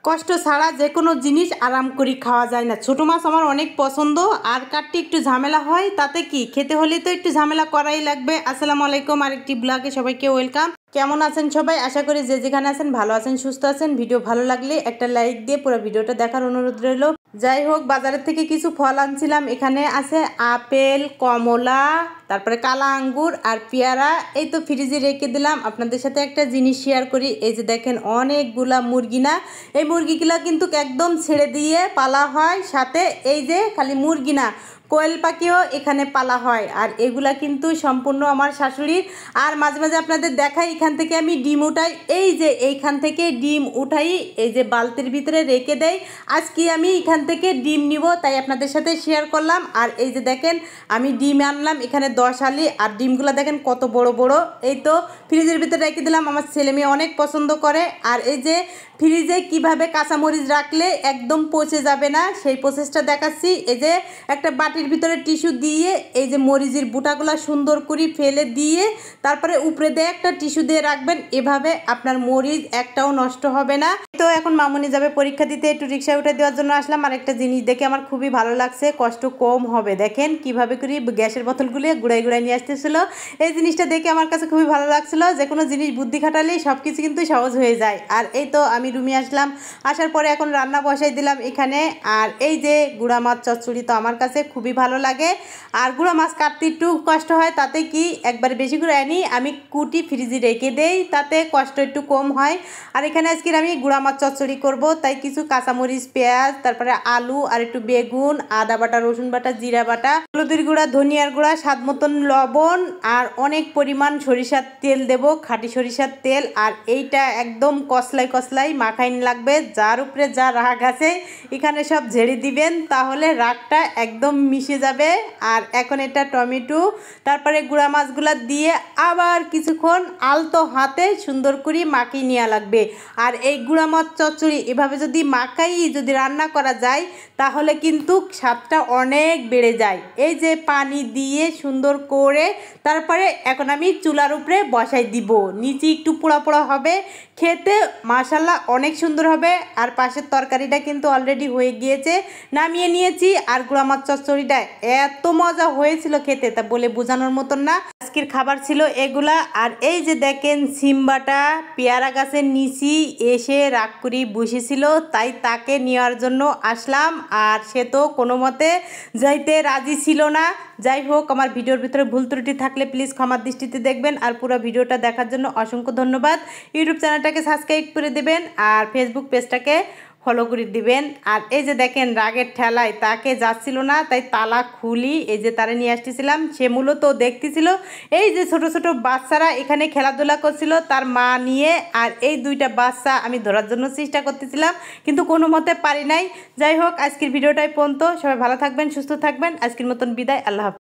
কষ্ট ছাড়া যে কোনো জিনিস আরাম করে খাওয়া যায় না। ছোটো মাছ আমার অনেক পছন্দ, আর কাটতে একটু ঝামেলা হয়, তাতে কি খেতে হলে তো একটু ঝামেলা করাই লাগবে। আসসালামু আলাইকুম, আরেকটি ব্লগে সবাইকে ওয়েলকাম। কেমন আছেন সবাই? আশা করি যে যেখানে আছেন ভালো আছেন, সুস্থ আছেন। ভিডিও ভালো লাগলে একটা লাইক দিয়ে পুরো ভিডিওটা দেখার অনুরোধ রইল। যাই হোক, বাজারের থেকে কিছু ফল আনছিলাম। এখানে আছে আপেল, কমলা, তারপরে কালা আঙ্গুর আর পেয়ারা। এই তো ফ্রিজে রেখে দিলাম। আপনাদের সাথে একটা জিনিস শেয়ার করি। এই যে দেখেন অনেকগুলা মুরগি না, এই মুরগিগুলা কিন্তু একদম ছেড়ে দিয়ে পালা হয়। সাথে এই যে খালি মুরগি না, কোয়েল পাখিও এখানে পালা হয়। আর এগুলা কিন্তু সম্পূর্ণ আমার শাশুড়ির। আর মাঝে মাঝে আপনাদের দেখাই, এখান থেকে আমি ডিম উঠাই। এই যে এইখান থেকে ডিম উঠাই, এই যে বালতির ভিতরে রেখে দেই। আজকে আমি এখান থেকে ডিম নিব, তাই আপনাদের সাথে শেয়ার করলাম। আর এই যে দেখেন আমি ডিম আনলাম এখানে 10 আলি, আর ডিমগুলো দেখেন কত বড় বড়। এই তো ফ্রিজের ভিতরে রেখে দিলাম, আমার ছেলে মেয়ে অনেক পছন্দ করে। আর এই যে ফ্রিজে কিভাবে কাঁচামরিচ রাখলে একদম পচে যাবে না, সেই প্রসেসটা দেখাচ্ছি। এই যে একটা বাটির ভিতরে টিস্যু দিয়ে এই যে মরিচের বুটাগুলো সুন্দর করে ফেলে দিয়ে তারপরে উপরে দিয়ে একটা টিস্যু দিয়ে রাখবেন। এভাবে আপনার মরিচ একটাও নষ্ট হবে না। তো এখন মামুনি যাবে পরীক্ষা দিতে, একটু রিক্সায় উঠে দেওয়ার জন্য আসলাম। আর একটা জিনিস দেখে আমার খুবই ভালো লাগছে, কষ্ট কম হবে। দেখেন কিভাবে করে গ্যাসের বোতলগুলো গুড়াই গুড়াই নিয়ে আসতেছিল। এই জিনিসটা দেখে আমার কাছে খুবই ভালো লাগছিল। যে কোনো জিনিস বুদ্ধি খাটালেই সব কিছু কিন্তু সহজ হয়ে যায়। আর এই তো আমি রুমে আসলাম, আসার পরে এখন রান্না বসাই দিলাম এখানে। আর এই যে গুঁড়া মাছ চচ্চড়ি তো আমার কাছে খুবই ভালো লাগে। আর গুঁড়া মাছ কাটতে একটু কষ্ট হয়, তাতে কি একবারে বেশি করে আনি আমি কুটি ফ্রিজে রেখে দেই, তাতে কষ্ট একটু কম হয়। আর এখানে আজকে আমি গুঁড়া মাছ চচ্চড়ি করব, তাই কিছু কাঁচামরিচ, পেঁয়াজ, তারপরে আলু আর একটু বেগুন, আদা বাটা, রসুন বাটা, জিরা বাটা, হলুদের গুঁড়া, ধনিয়ার গুঁড়া, স্বাদ মতন লবণ, আর অনেক পরিমাণ সরিষার তেল দেব, খাঁটি সরিষার তেল। আর এইটা একদম কসলাই কসলাই মাখাইন লাগবে। যার উপরে যা রাগ আছে এখানে সব ঝেড়ে দিবেন, তাহলে রাগটা একদম মিশে যাবে। আর এখন এটা টমেটো, তারপরে গুঁড়া মাছগুলা দিয়ে আবার কিছুক্ষণ আলতো হাতে সুন্দর করে মাখিয়ে নেওয়া লাগবে। আর এই গুঁড়া মাছ চচ্চড়ি এভাবে যদি মাখাই যদি রান্না করা যায়, তাহলে কিন্তু স্বাদটা অনেক বেড়ে যায়। এই যে পানি দিয়ে সুন্দর করে তারপরে এখন আমি চুলার উপরে বসাই দিব। নিচে একটু পোড়া পোড়া হবে, খেতে মাশাআল্লাহ অনেক সুন্দর হবে। আর পাশের তরকারিটা কিন্তু অলরেডি হয়ে গিয়েছে, নামিয়ে নিয়েছি। আর গুঁড়া মাছ চচ্চড়িটা এত মজা হয়েছিল খেতে, তা বলে বোঝানোর মতন না। আজকের খাবার ছিল এগুলা। আর এই যে দেখেন সিম্বাটা পেয়ারা গাছের নিচি এসে রাগ করে বসেছিল, তাই তাকে নেওয়ার জন্য আসলাম। আর সে তো কোনো মতে যাইতে রাজি ছিল না। যাই হোক, আমার ভিডিওর ভিতরে ভুল ত্রুটি থাকলে প্লিজ ক্ষমার দৃষ্টিতে দেখবেন। আর পুরো ভিডিওটা দেখার জন্য অসংখ্য ধন্যবাদ। ইউটিউব চ্যানেলটাকে সাবস্ক্রাইব করে দেবেন, আর ফেসবুক পেজটাকে ফলো করে দিবেন। আর এই যে দেখেন রাগের ঠেলায় তাকে যাচ্ছিল না, তাই তালা খুলি এই যে তারা নিয়ে আসতেছিলাম। সে মূলত দেখতেছিল এই যে ছোট ছোট বাচ্চারা এখানে খেলাধুলা করছিল তার মা নিয়ে। আর এই দুইটা বাচ্চা আমি ধরার জন্য চেষ্টা করতেছিলাম, কিন্তু কোনো মতে পারি নাই। যাই হোক, আজকের ভিডিওটাই পর্যন্ত। সবাই ভালো থাকবেন, সুস্থ থাকবেন। আজকের মতন বিদায়, আল্লাহ হাফেজ।